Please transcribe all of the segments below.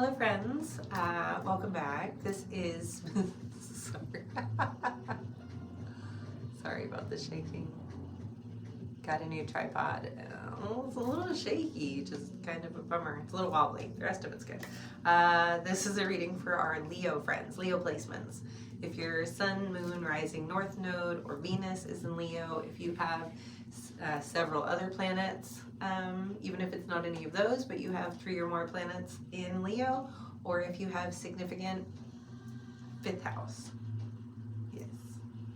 Hello friends, welcome back. This is, sorry about the shaking. Got a new tripod. It's a little shaky, just kind of a bummer. It's a little wobbly, the rest of it's good. This is a reading for our Leo friends, Leo placements. If your Sun, Moon, Rising, North Node, or Venus is in Leo, if you have several other planets, even if it's not any of those, but you have 3 or more planets in Leo, or if you have significant 5th house. Yes,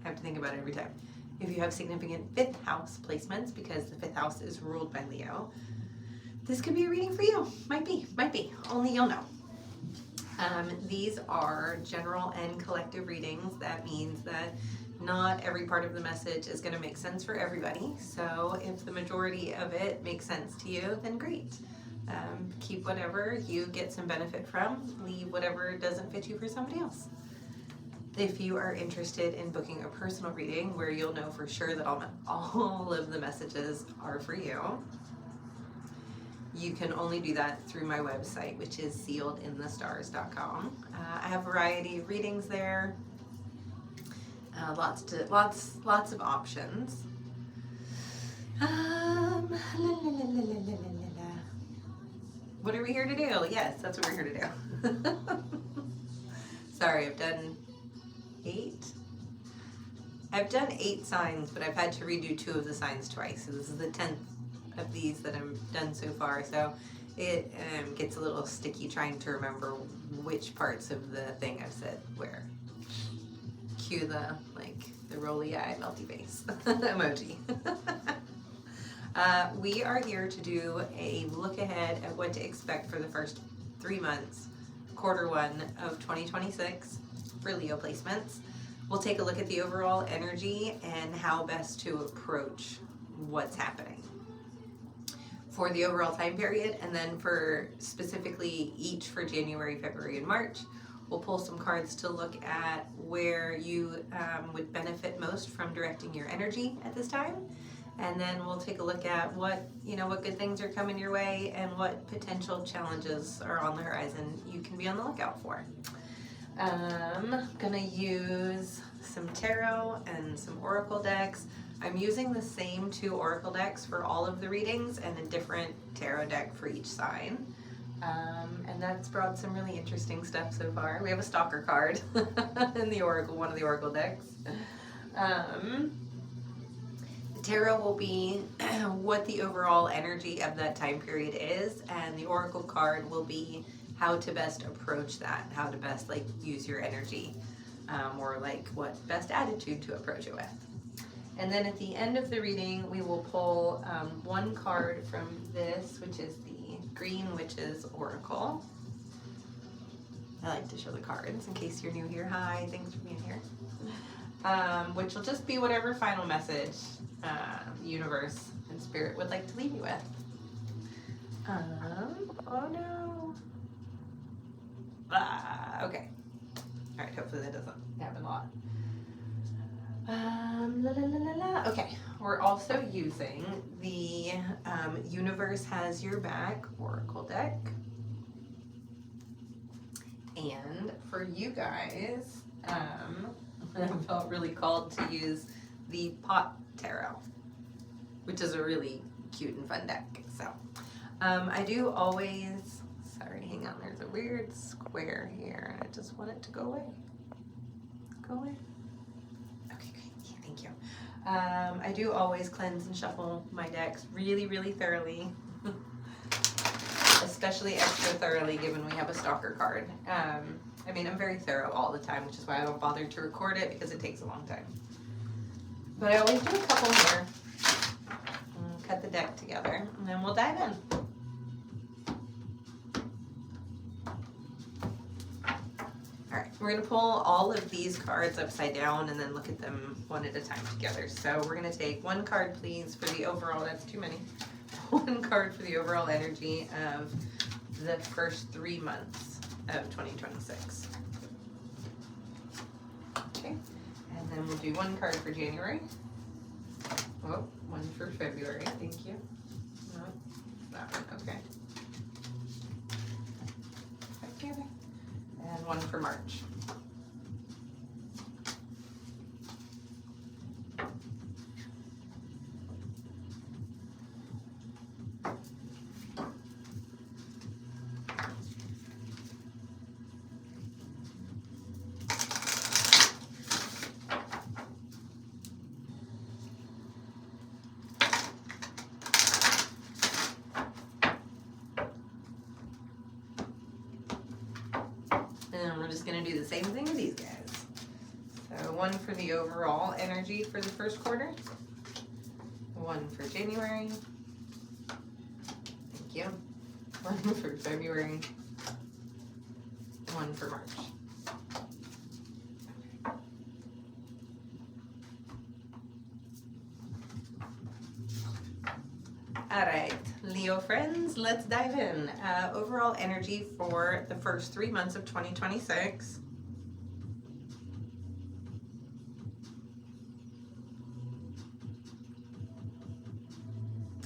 I have to think about it every time. If you have significant 5th house placements, because the 5th house is ruled by Leo, this could be a reading for you. Might be, only you'll know. These are general and collective readings. That means that not every part of the message is going to make sense for everybody. So if the majority of it makes sense to you, then great. Keep whatever you get some benefit from. Leave whatever doesn't fit you for somebody else. If you are interested in booking a personal reading where you'll know for sure that all of the messages are for you, you can only do that through my website, which is sealedinthestars.com. I have a variety of readings there. Lots of options. What are we here to do? Yes, that's what we're here to do. Sorry, I've done 8. I've done 8 signs, but I've had to redo 2 of the signs twice. So this is the 10th of these that I've done so far. So it gets a little sticky trying to remember which parts of the thing I've said where. Cue the rolly eye melty face emoji. We are here to do a look ahead at what to expect for the first 3 months, quarter 1 of 2026 for Leo placements. We'll take a look at the overall energy and how best to approach what's happening for the overall time period, and then for specifically each for January, February, and March. We'll pull some cards to look at where you would benefit most from directing your energy at this time. And then we'll take a look at what good things are coming your way and what potential challenges are on the horizon you can be on the lookout for. I'm gonna use some tarot and some oracle decks. I'm using the same 2 oracle decks for all of the readings and a different tarot deck for each sign. And that's brought some really interesting stuff so far. We have a stalker card in the oracle, one of the oracle decks. The tarot will be what the overall energy of that time period is, and the oracle card will be how to best approach that, how to best use your energy, or what best attitude to approach it with. And then at the end of the reading, we will pull 1 card from this, which is the Green Witch's Oracle. I like to show the cards in case you're new here. Hi, thanks for being here. Which will just be whatever final message universe and spirit would like to leave you with. Oh no. Okay. All right, hopefully that doesn't happen a lot. Okay, we're also using the Universe Has Your Back Oracle deck. And for you guys, I felt really called to use the Pot Tarot, which is a really cute and fun deck. So I do always, sorry, hang on, there's a weird square here and I just want it to go away. Go away. Okay, great. Yeah, thank you. I do always cleanse and shuffle my decks really, really thoroughly. Especially extra thoroughly given we have a stalker card. I mean, I'm very thorough all the time, which is why I don't bother to record it because it takes a long time. But I always do a couple here. Cut the deck together and then we'll dive in. Alright, we're going to pull all of these cards upside down and then look at them one at a time together. So we're going to take 1 card, please, for the overall, that's too many. 1 card for the overall energy of the first 3 months of 2026. Okay, and then we'll do 1 card for January. Oh, 1 for February, thank you. No, that one, okay. and one for March. And we're just going to do the same thing with these guys. So one for the overall energy for the first quarter. One for January. Thank you. One for February. One for March. All right, Leo friends, let's dive in. Overall energy for the first 3 months of 2026.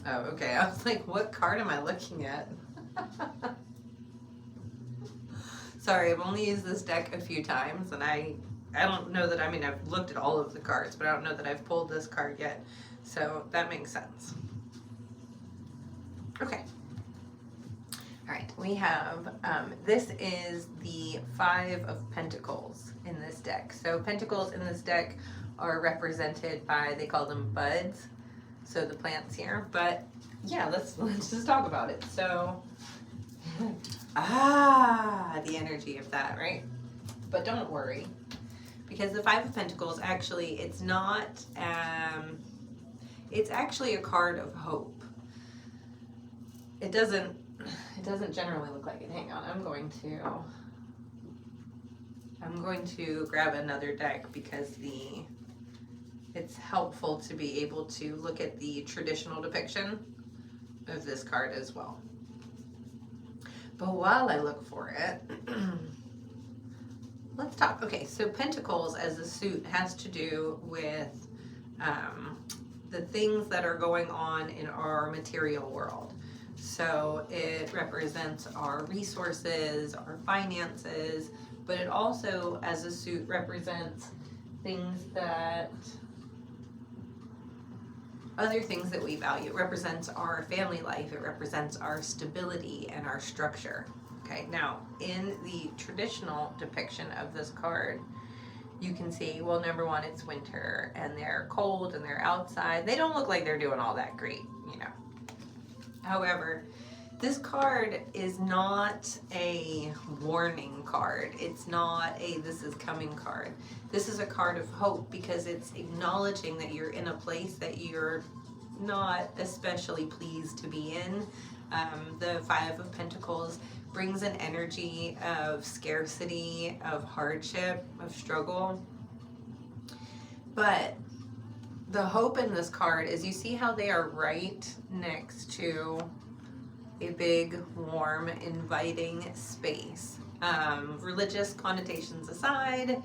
Oh, okay. I was like, what card am I looking at? Sorry, I've only used this deck a few times, and I don't know that, I've looked at all of the cards, but I don't know that I've pulled this card yet. So that makes sense. Okay. All right, we have, this is the 5 of Pentacles in this deck. So Pentacles in this deck are represented by, they call them buds. So the plants here, but yeah, let's just talk about it. So, the energy of that, right? But don't worry, because the 5 of Pentacles, actually, it's not, it's actually a card of hope. It doesn't generally look like it. Hang on, I'm going to grab another deck because it's helpful to be able to look at the traditional depiction of this card as well. But while I look for it, let's talk. Okay, so Pentacles as a suit has to do with the things that are going on in our material world. So it represents our resources, our finances, but it also, as a suit, represents things that, other things that we value. It represents our family life. It represents our stability and our structure. Okay, now in the traditional depiction of this card, you can see, well, number one, it's winter and they're cold and they're outside. They don't look like they're doing all that great, you know. However, this card is not a warning card. It's not a this is coming card. This is a card of hope because it's acknowledging that you're in a place that you're not especially pleased to be in. The 5 of Pentacles brings an energy of scarcity, of hardship, of struggle. But the hope in this card is, you see how they are right next to a big, warm, inviting space. Religious connotations aside,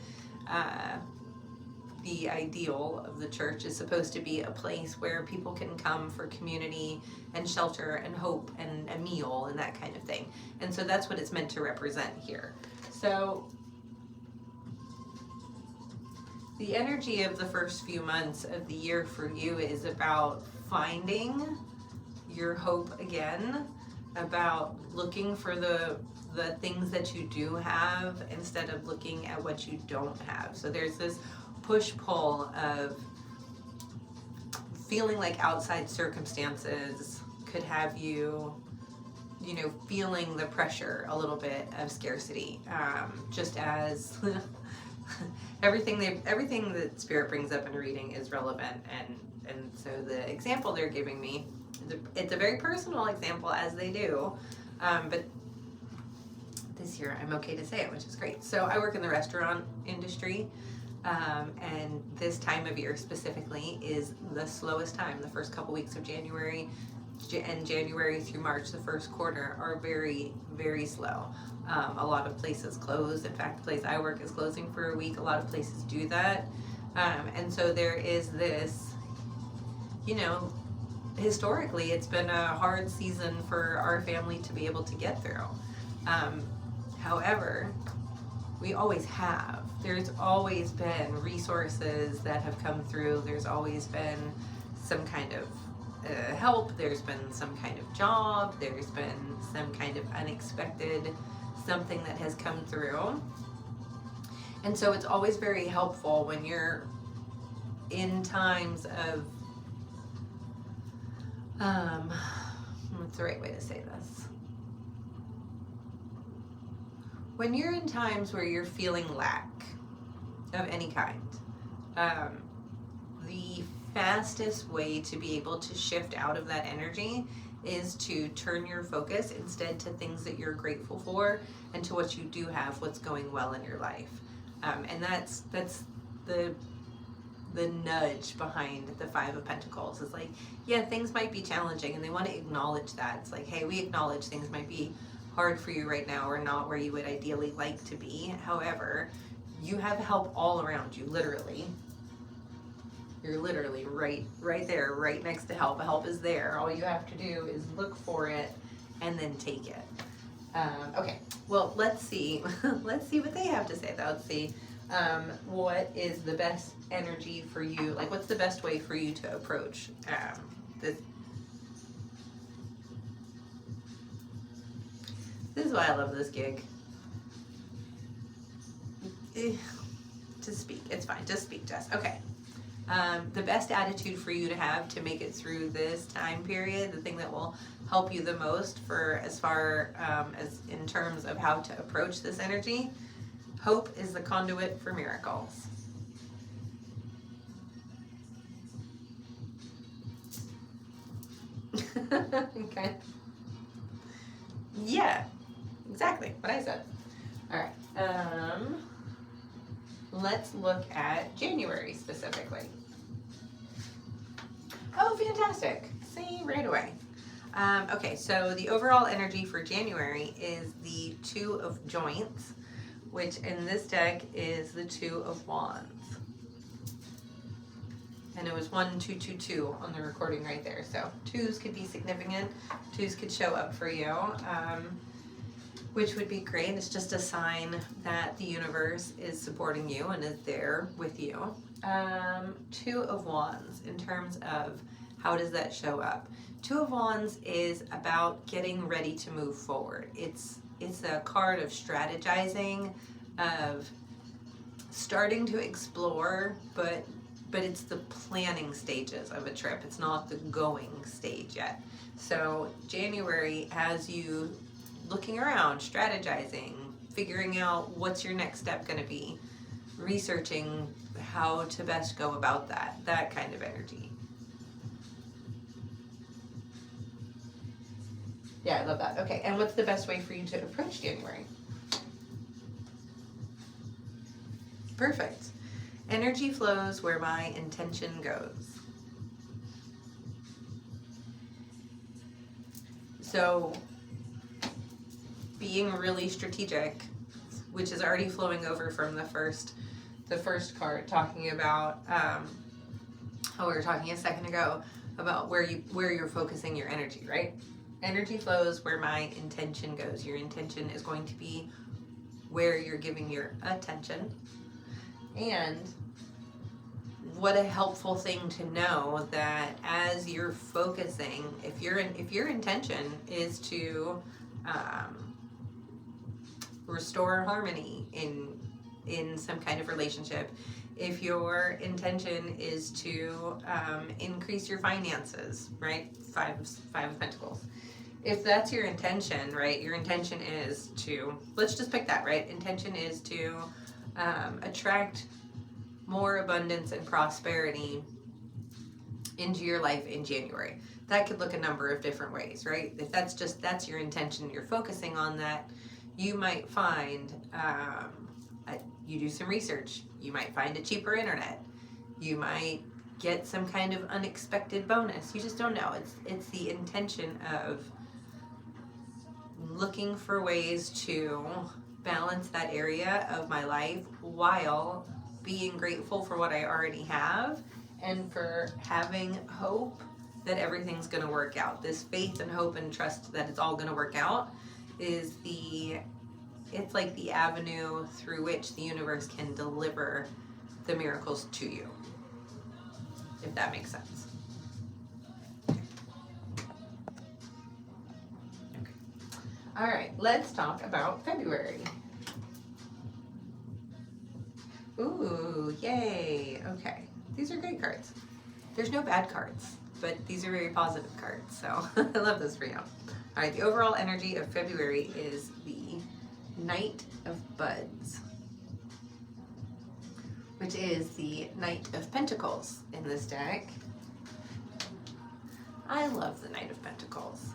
the ideal of the church is supposed to be a place where people can come for community and shelter and hope and a meal and that kind of thing. And so that's what it's meant to represent here. So the energy of the first few months of the year for you is about finding your hope again, about looking for the things that you do have instead of looking at what you don't have. So there's this push-pull of feeling like outside circumstances could have you, you know, feeling the pressure a little bit of scarcity, just as everything that Spirit brings up in reading is relevant. And so the example they're giving me, it's a very personal example, as they do, but this year I'm okay to say it, which is great. So I work in the restaurant industry, and this time of year specifically is the slowest time. The first couple weeks of January and January through March, the first quarter, are very, very slow. A lot of places close. In fact, the place I work is closing for a week. A lot of places do that. And so there is this, you know, historically it's been a hard season for our family to be able to get through. However, We always have. There's always been resources that have come through. There's always been some kind of help. There's been some kind of job. There's been some kind of unexpected something that has come through. And so it's always very helpful when you're in times of, what's the right way to say this? When you're in times where you're feeling lack of any kind, the fastest way to be able to shift out of that energy is to turn your focus instead to things that you're grateful for and to what you do have, what's going well in your life. And that's the nudge behind the Five of Pentacles. Is like, yeah, things might be challenging, and they want to acknowledge that. It's like, hey, we acknowledge things might be hard for you right now or not where you would ideally like to be. However, you have help all around you, literally. You're literally right there, right next to help. Help is there. All you have to do is look for it and then take it. Okay, well, let's see. Let's see what they have to say, though. Let's see what is the best energy for you. Like, what's the best way for you to approach this? This is why I love this gig. Just speak. It's fine. Just speak, Jess. Okay. The best attitude for you to have to make it through this time period, the thing that will help you the most for as far as in terms of how to approach this energy, hope is the conduit for miracles. Okay. Yeah, exactly what I said. All right. Let's look at January specifically. Oh, fantastic. See, right away. Okay, so the overall energy for January is the Two of Joints, which in this deck is the Two of Wands. And it was 1, 2, 2, 2 on the recording right there. So twos could be significant. Twos could show up for you, which would be great. It's just a sign that the universe is supporting you and is there with you. Two of Wands, in terms of how does that show up? Two of Wands is about getting ready to move forward. It's a card of strategizing, of starting to explore, but it's the planning stages of a trip. It's not the going stage yet. So January has you looking around, strategizing, figuring out what's your next step going to be, researching how to best go about that kind of energy. Yeah, I love that. Okay, and what's the best way for you to approach January? Perfect. Energy flows where my intention goes. So, being really strategic, which is already flowing over from the first card, talking about how we were talking a second ago about where you're focusing your energy, right? Energy flows where my intention goes. Your intention is going to be where you're giving your attention. And what a helpful thing to know that as you're focusing, if your intention is to restore harmony in some kind of relationship, if your intention is to increase your finances, right? Five of Pentacles. If that's your intention, right? Your intention is to, let's just pick that, right? Intention is to attract more abundance and prosperity into your life in January. That could look a number of different ways, right? If that's your intention, you're focusing on that, you might find, you do some research, you might find a cheaper internet, you might get some kind of unexpected bonus. You just don't know. It's the intention of looking for ways to balance that area of my life while being grateful for what I already have and for having hope that everything's going to work out. This faith and hope and trust that it's all going to work out is the It's like the avenue through which the universe can deliver the miracles to you, if that makes sense. Okay. All right, let's talk about February. Ooh, yay. Okay, these are great cards. There's no bad cards, but these are very positive cards, so I love this for you. All right, the overall energy of February is the Knight of Buds, which is the Knight of Pentacles in this deck. I love the Knight of Pentacles.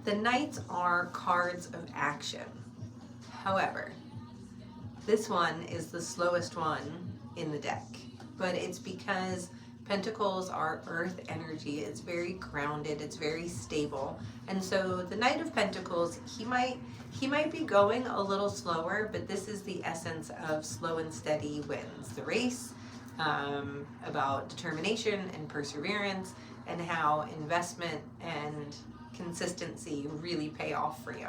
The Knights are cards of action. However, this one is the slowest one in the deck, but it's because Pentacles are earth energy. It's very grounded, it's very stable. And so the Knight of Pentacles, he might be going a little slower, but this is the essence of slow and steady wins the race, about determination and perseverance, and how investment and consistency really pay off for you.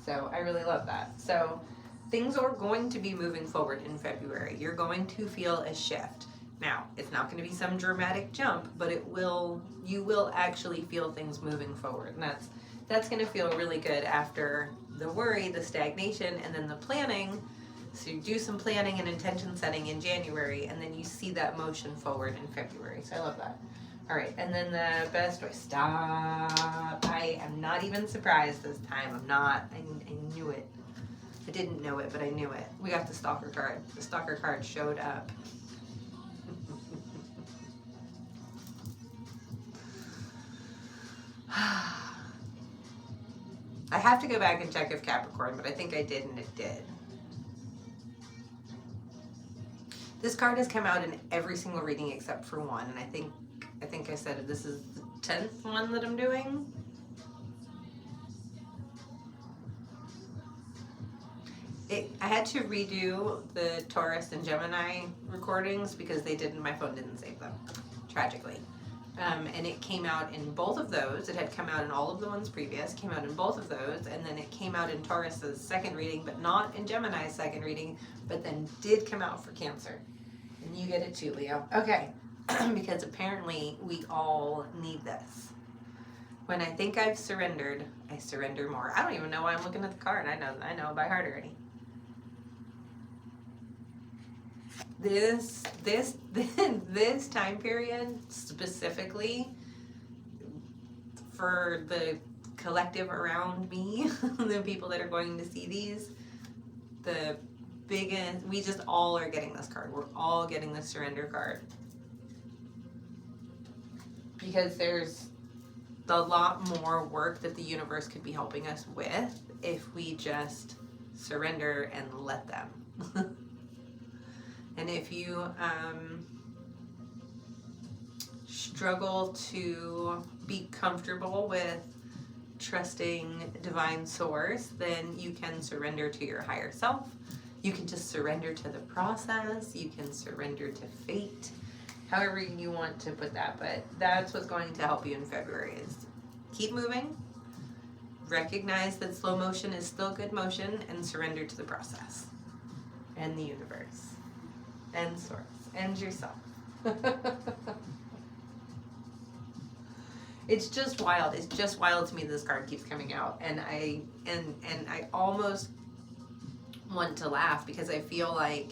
So I really love that. So things are going to be moving forward in February. You're going to feel a shift. Now, it's not going to be some dramatic jump, but you will actually feel things moving forward. And that's going to feel really good after the worry, the stagnation, and then the planning. So you do some planning and intention setting in January, and then you see that motion forward in February. So I love that. All right, and then the best way. Stop. I am not even surprised this time. I'm not. I knew it. I didn't know it, but I knew it. We got the Stalker card. The Stalker card showed up. I have to go back and check if Capricorn, but I think I did, and it did. This card has come out in every single reading except for one, and I think I said this is the 10th one that I'm doing. I had to redo the Taurus and Gemini recordings because my phone didn't save them, tragically. And it came out in both of those. It had come out in all of the ones previous, came out in both of those, and then it came out in Taurus's second reading, but not in Gemini's second reading, but then did come out for Cancer. And you get it too, Leo. Okay, because apparently we all need this. When I think I've surrendered, I surrender more. I don't even know why I'm looking at the card. I know by heart already. This time period specifically for the collective around me, the people that are going to see these, the biggest, we just all are getting this card. We're all getting the surrender card. Because there's a lot more work that the universe could be helping us with if we just surrender and let them. And if you struggle to be comfortable with trusting divine source, then you can surrender to your higher self. You can just surrender to the process. You can surrender to fate, however you want to put that. But that's what's going to help you in February is keep moving, recognize that slow motion is still good motion, and surrender to the process and the universe. And source and yourself. It's just wild. It's just wild to me this card keeps coming out, and I almost want to laugh because I feel like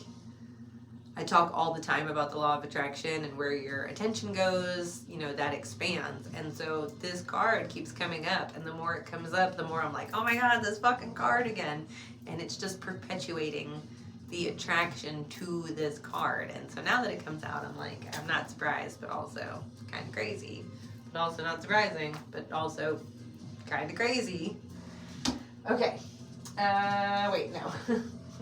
I talk all the time about the law of attraction and where your attention goes, that expands. And so this card keeps coming up, and the more it comes up, the more I'm like, oh my God, this fucking card again. And it's just perpetuating the attraction to this card. And so now that it comes out, I'm like, I'm not surprised, but also kind of crazy, but also not surprising, but also kind of crazy. Okay, wait, no,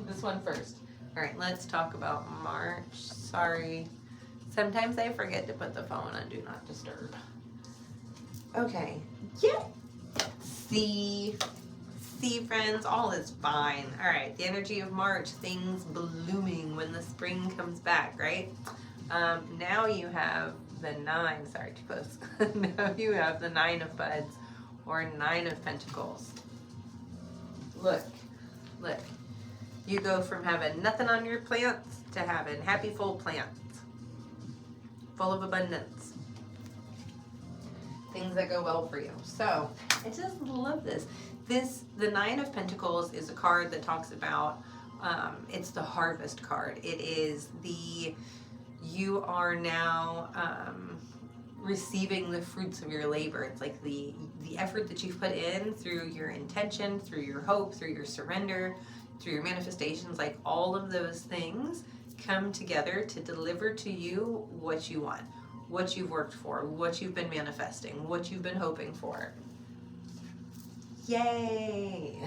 this one first. All right, let's talk about March. Sorry, sometimes I forget to put the phone on Do Not Disturb. Okay, yeah, see friends, all is fine. All right, the energy of March, things blooming when the spring comes back, right? Now you have the 9, sorry, too close. Now you have the 9 of Buds or 9 of Pentacles. Look, You go from having nothing on your plants to having happy, full plants, full of abundance. Things that go well for you. So I just love this. The Nine of Pentacles is a card that talks about, it's the harvest card. It is you are now receiving the fruits of your labor. It's like the effort that you've put in through your intention, through your hope, through your surrender, through your manifestations, like all of those things come together to deliver to you what you want, what you've worked for, what you've been manifesting, what you've been hoping for. Yay!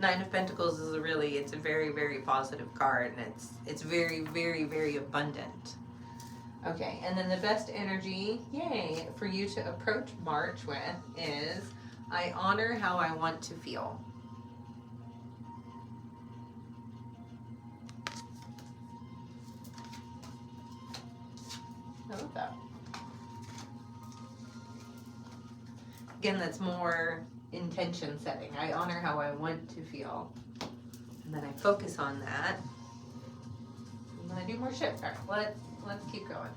Nine of Pentacles is it's a very, very positive card, and it's very, very, very abundant. Okay, and then the best energy, yay, for you to approach March with is, I honor how I want to feel. I love that. Again, that's more intention setting. I honor how I want to feel. And then I focus on that. And then I do more shit. Let's keep going.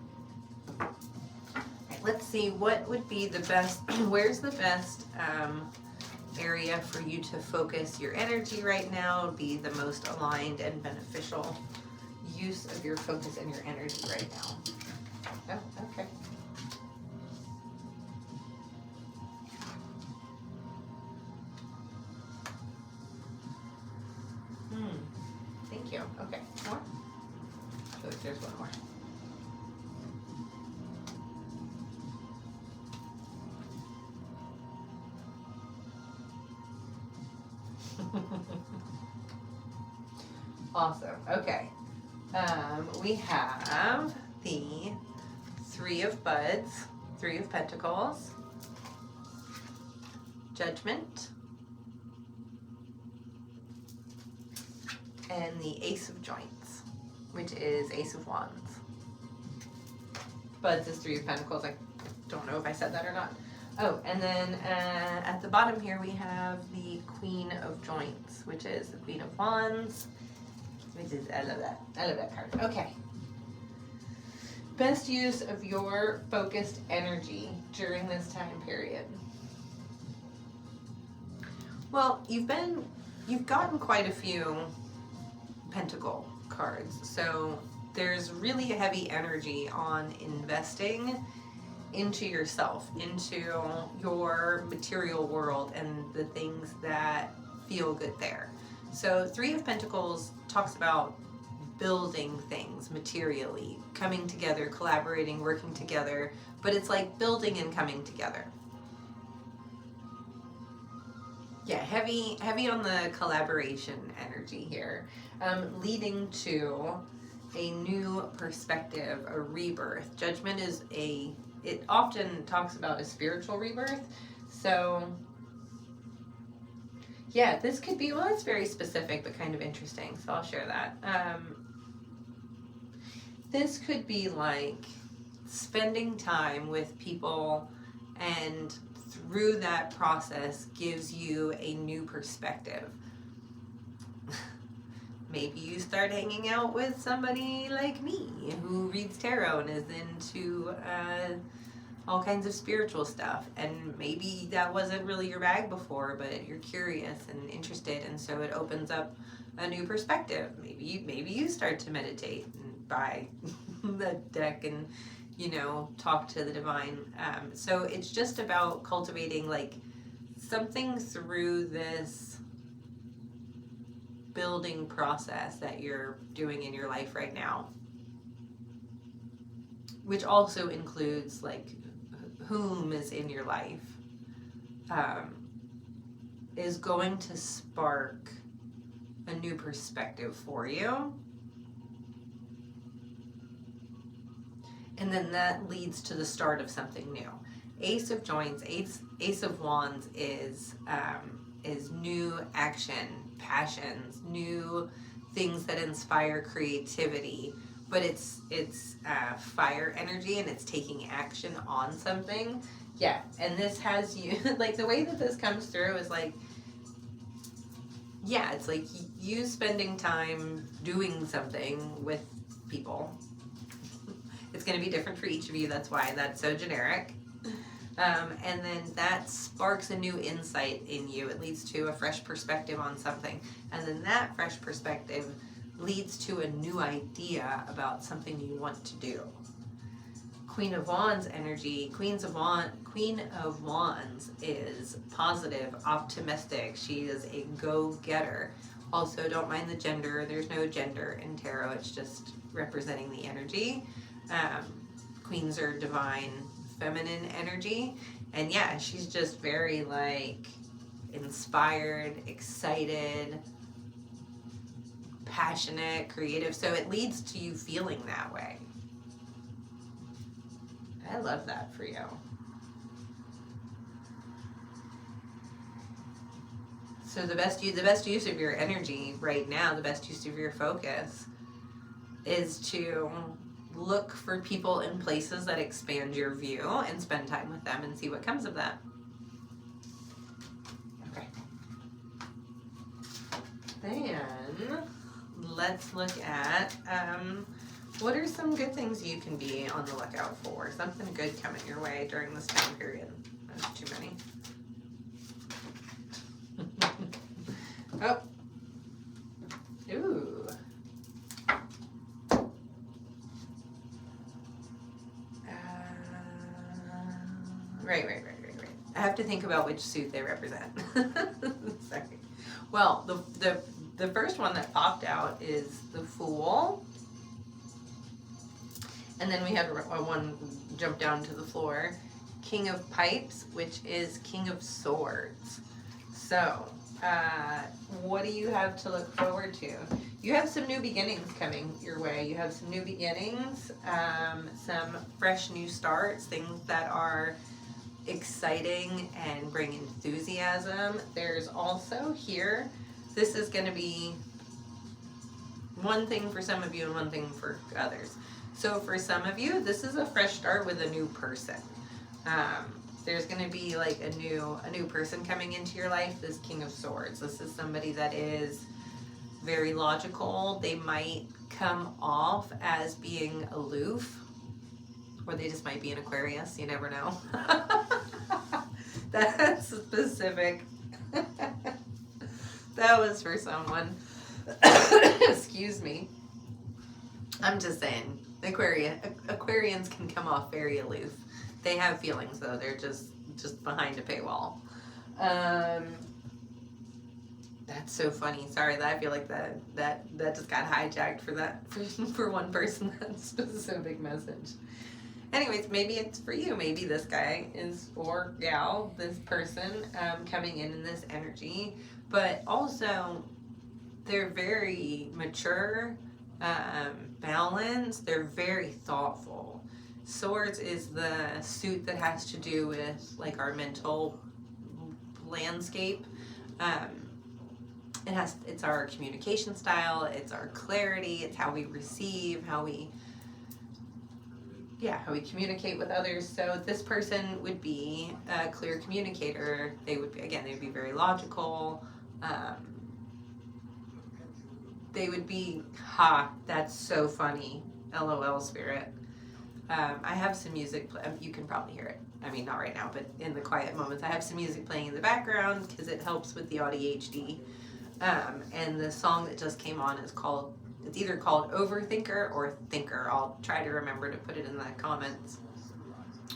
All right, let's see what would be the best, where's the best area for you to focus your energy right now, be the most aligned and beneficial use of your focus and your energy right now. Oh, okay. Thank you. Okay, more? I feel like there's one more. Awesome. Okay. We have the Three of Buds, Three of Pentacles, Judgment, and the Ace of Joints, which is Ace of Wands. Buds is Three of Pentacles. I don't know if I said that or not. Oh, and then at the bottom here we have the Queen of Joints, which is the Queen of Wands, which is, I love that. I love that card. Okay. Best use of your focused energy during this time period. Well, you've gotten quite a few Pentacle cards, so there's really a heavy energy on investing into yourself, into your material world and the things that feel good there. So Three of Pentacles talks about building things materially, coming together, collaborating, working together, but it's like building and coming together. Yeah, heavy on the collaboration energy here, leading to a new perspective, a rebirth. Judgment is it often talks about a spiritual rebirth. So yeah, this could be, well, it's very specific, but kind of interesting. So I'll share that. This could be like spending time with people, and through that process gives you a new perspective. Maybe you start hanging out with somebody like me who reads tarot and is into all kinds of spiritual stuff, and maybe that wasn't really your bag before, but you're curious and interested, and so it opens up a new perspective. Maybe you start to meditate and buy the deck and talk to the divine. So it's just about cultivating like something through this building process that you're doing in your life right now, which also includes like whom is in your life, is going to spark a new perspective for you. And then that leads to the start of something new. Ace of Joints, Ace of Wands is new action, passions, new things that inspire creativity, but it's fire energy, and it's taking action on something. Yeah, and this has you, like the way that this comes through is like yeah, it's like you spending time doing something with people. It's going to be different for each of you. That's why that's so generic. And then that sparks a new insight in you. It leads to a fresh perspective on something. And then that fresh perspective leads to a new idea about something you want to do. Queen of Wands energy, Queen of Wands is positive, optimistic. She is a go-getter. Also, don't mind the gender. There's no gender in tarot. It's just representing the energy. Queens are divine feminine energy. And yeah, she's just very like inspired, excited, passionate, creative. So it leads to you feeling that way. I love that for you. So the best use of your energy right now, the best use of your focus is to look for people and places that expand your view and spend time with them and see what comes of that. Okay. Then let's look at what are some good things you can be on the lookout for? Something good coming your way during this time period. That's too many. Oh. Ooh. Right. I have to think about which suit they represent. Sorry. Well, the first one that popped out is the Fool. And then we had one jump down to the floor. King of Pipes, which is King of Swords. So, what do you have to look forward to? You have some new beginnings coming your way. You have some new beginnings, some fresh new starts, things that are exciting and bring enthusiasm. There's also here, this is going to be one thing for some of you and one thing for others. So for some of you, this is a fresh start with a new person. There's going to be like a new person coming into your life, this King of Swords. This is somebody that is very logical. They might come off as being aloof, or they just might be an Aquarius. You never know. That's specific. That was for someone. Excuse me. I'm just saying, Aquarians can come off very aloof. They have feelings though. They're just behind a paywall. That's so funny. Sorry, I feel like that just got hijacked for one person. That specific message. Anyways, maybe it's for you. Maybe this guy is, or gal, this person coming in this energy. But also, they're very mature, balanced. They're very thoughtful. Swords is the suit that has to do with like our mental landscape. It's our communication style. It's our clarity. It's how we receive, how we communicate with others. So this person would be a clear communicator. They would be very logical. They would be, that's so funny. LOL, spirit. I have some music, you can probably hear it. I mean, not right now, but in the quiet moments, I have some music playing in the background because it helps with the ADHD. And the song that just came on is it's either called Overthinker or Thinker. I'll try to remember to put it in the comments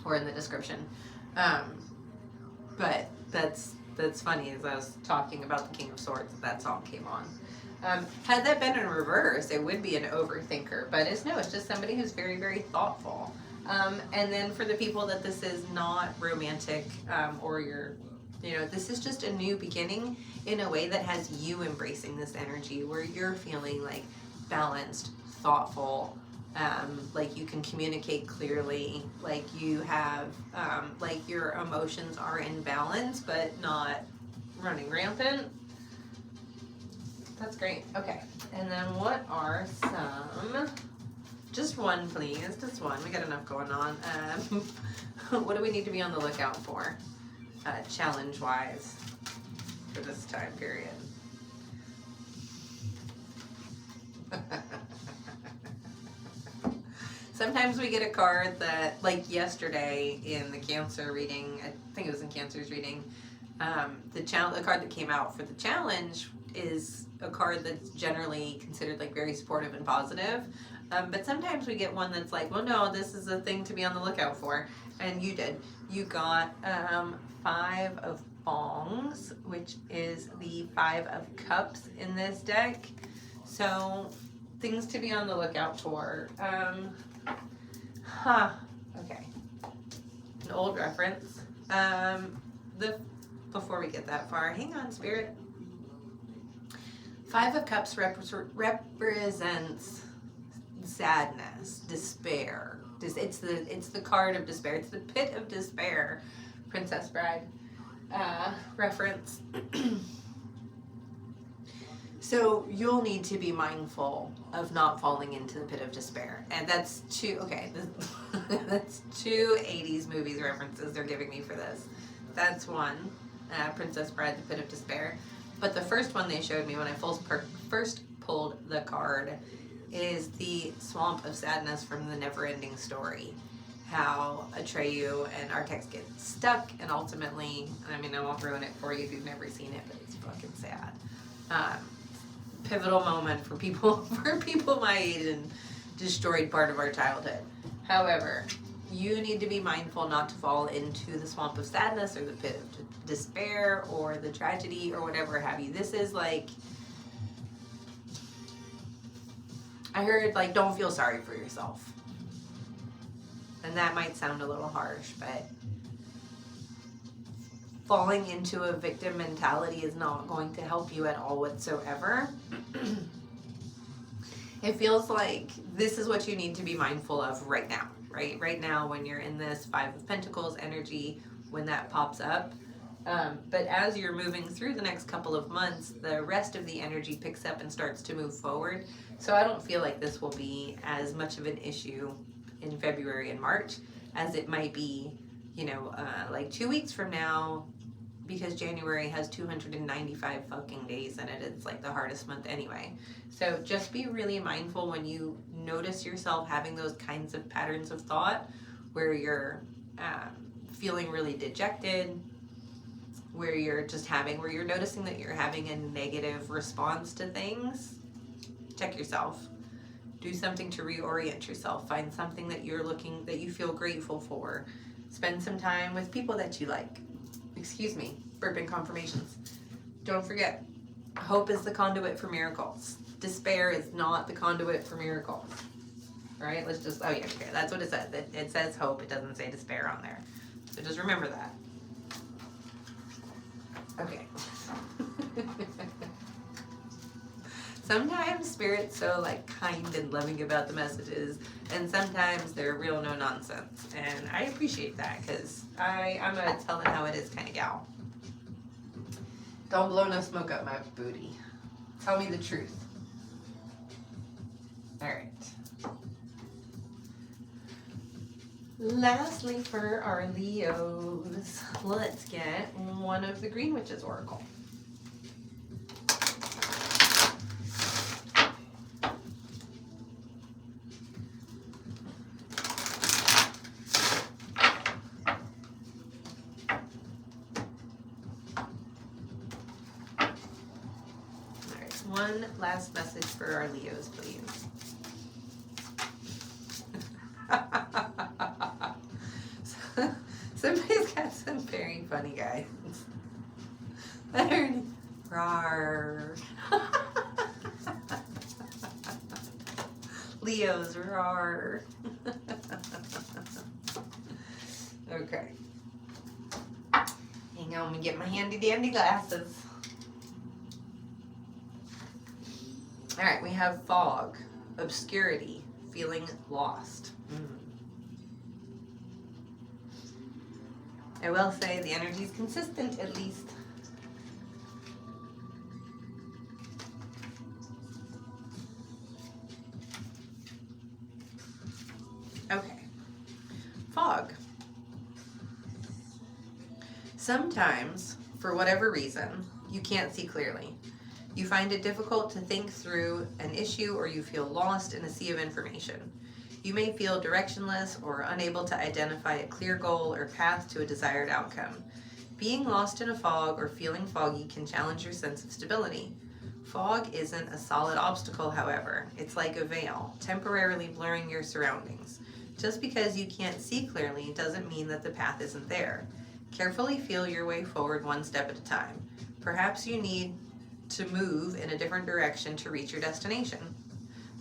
or in the description. But that's funny, as I was talking about the King of Swords, that song came on. Had that been in reverse, it would be an overthinker, but it's just somebody who's very, very thoughtful. And then for the people that this is not romantic, or this is just a new beginning in a way that has you embracing this energy where you're feeling like balanced, thoughtful, like you can communicate clearly, like you have, like your emotions are in balance but not running rampant. That's great. Okay, and then what are some, just one please, just one, we got enough going on. What do we need to be on the lookout for, challenge wise, for this time period? Sometimes we get a card that, like yesterday in the Cancer reading, I think it was in Cancer's reading, the card that came out for the challenge is a card that's generally considered like very supportive and positive. But sometimes we get one that's like, well, no, this is a thing to be on the lookout for. And you did. You got 5 of Bongs, which is the 5 of Cups in this deck. So things to be on the lookout for. Okay. An old reference. Before we get that far, hang on, Spirit. 5 of Cups represents sadness, despair. It's the card of despair. It's the pit of despair. Princess Bride reference. So you'll need to be mindful of not falling into the pit of despair. And that's two 80s movies references they're giving me for this. That's one, Princess Bride, the pit of despair. But the first one they showed me when I first pulled the card is the swamp of sadness from the Never-Ending Story. How Atreyu and Artax get stuck, and ultimately, I mean, I won't ruin it for you if you've never seen it, but it's fucking sad. Pivotal moment for people my age and destroyed part of our childhood. However, you need to be mindful not to fall into the swamp of sadness or the pit of despair or the tragedy or whatever have you. This is like, I heard like, don't feel sorry for yourself. And that might sound a little harsh, but falling into a victim mentality is not going to help you at all whatsoever. It feels like this is what you need to be mindful of right now, right? Right now when you're in this 5 of Pentacles energy, when that pops up. But as you're moving through the next couple of months, the rest of the energy picks up and starts to move forward. So I don't feel like this will be as much of an issue in February and March as it might be, like 2 weeks from now, because January has 295 fucking days in it. It's like the hardest month anyway. So just be really mindful when you notice yourself having those kinds of patterns of thought where you're feeling really dejected, where you're noticing that you're having a negative response to things. Check yourself. Do something to reorient yourself. Find something that you feel grateful for. Spend some time with people that you like. Excuse me, burping confirmations. Don't forget, hope is the conduit for miracles. Despair is not the conduit for miracles. All right, okay, that's what it says. It says hope, it doesn't say despair on there. So just remember that. Okay. Sometimes Spirit's so like kind and loving about the messages, and sometimes they're real no nonsense. And I appreciate that because I'm a tell it how it is kind of gal. Don't blow no smoke up my booty. Tell me the truth. All right. Lastly, for our Leos, let's get one of the Green Witch's Oracle. One last message for our Leos, please. Somebody's got some very funny guys. I heard rawr. Leos, rawr. Okay. Hang on, let me get my handy dandy glasses. All right, we have fog, obscurity, feeling lost. I will say the energy is consistent, at least. Okay. Fog. Sometimes, for whatever reason, you can't see clearly. You find it difficult to think through an issue, or you feel lost in a sea of information. You may feel directionless or unable to identify a clear goal or path to a desired outcome. Being lost in a fog or feeling foggy can challenge your sense of stability. Fog isn't a solid obstacle, however. It's like a veil, temporarily blurring your surroundings. Just because you can't see clearly doesn't mean that the path isn't there. Carefully feel your way forward one step at a time. Perhaps you need to move in a different direction to reach your destination.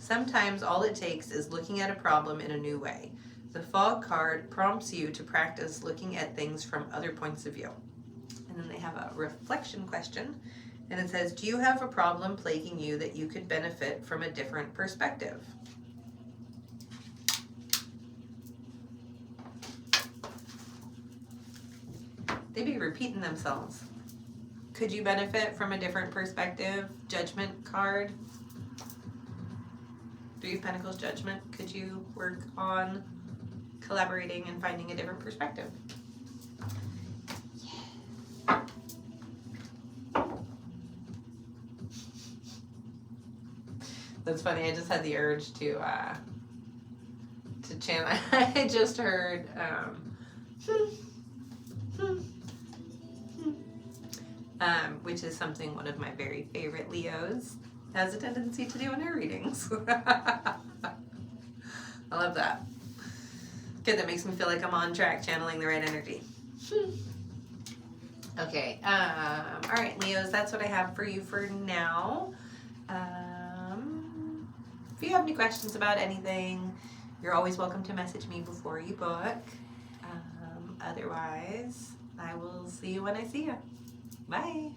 Sometimes all it takes is looking at a problem in a new way. The fog card prompts you to practice looking at things from other points of view. And then they have a reflection question, and it says, do you have a problem plaguing you that you could benefit from a different perspective? They be repeating themselves. Could you benefit from a different perspective? Judgment card. Three of Pentacles, Judgment. Could you work on collaborating and finding a different perspective? Yeah. That's funny. I just had the urge to chant. I just heard which is something one of my very favorite Leos has a tendency to do in her readings. I love that. Good, that makes me feel like I'm on track, channeling the right energy. Okay, all right, Leos, that's what I have for you for now. If you have any questions about anything, you're always welcome to message me before you book. Otherwise, I will see you when I see you. Bye.